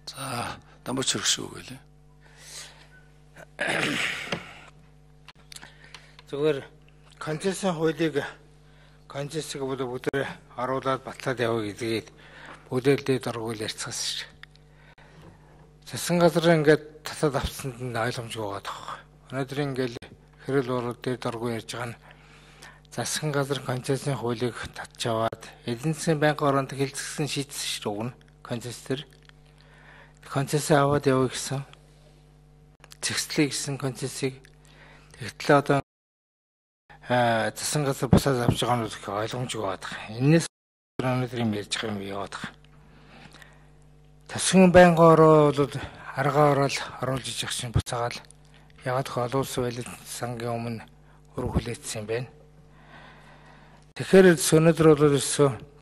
За дамбач хэрэг шүү гэлээ. Зүгээр концессийн хуулийг концессыг бүгдээ оруулаад батлаад яваа гэдгийг бүлээлдээд оргуул ярьцгаасан шүү. Засгийн газар ингээд татаад авсанд нь ойлгомжгүй байгаа тоххой. Өнөөдөр ингээд хэрэл урууд дээр оргуу ярьж байгаа нь засгийн газар концессийн хуулийг татж аваад эдийн засгийн байнгын оронд хэлцгсэн шийдсэн шүү уг нь концесс төр. Концесс аваад яваа гэсэн. Зэгслэе гэсэн концессыг тэгтлээ одоо засгийн газар бусаад авч байгаа нь их ойлгомжгүй байгаа. Энээс өнөөдөр юм ярьж байгаа юм яваад байгаа. Засгийн байнгын ороо бол аргаа ороод оруулж ижих чинь буцаагаал ягаад их олон улсын байлиг сангийн өмнө үр хүлээсэн юм бэ? Тэгэхээр өнөөдөр бол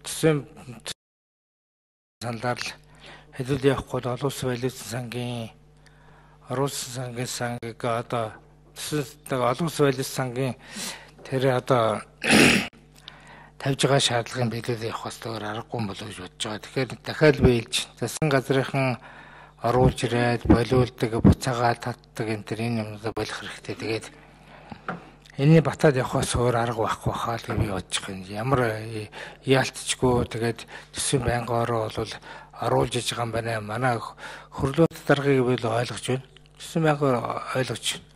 төсвийн саналаар л хэдүүл явахгүй олон улсын байлиг сангийн оруулсан сангийг одоо төсвийн олон улсын байлиг сангийн тэр одоо тавьж байгаа шаардлагын биелүүлэх явах хэвээр аргагүй юм болов гэж бодож байгаа. Тэгэхээр дахиад биелж засгийн газрынхан оруулж ирээд болиулдаг, буцаагаа татдаг энэ юмнуудаа болох хэрэгтэй. Тэгээд энэний батаад явахаас өөр арга байхгүй хаа гэж би бодож байна. Ямар яалтчгүй тэгээд төсвийн байнгын ороо бол оруулж иж байгаа юм байна. Манай хөрлөлт даргаыг би л ойлгож байна. Төсвийн байнгын ойлгож байна.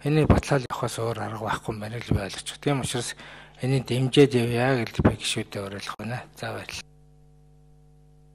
Энийг батлаад явахаас өөр арга байхгүй юм байна л би ойлгож байна. Тийм учраас энийг дэмжиж явъя гэж би гişүүдээ уриалах байна. За баярлалаа.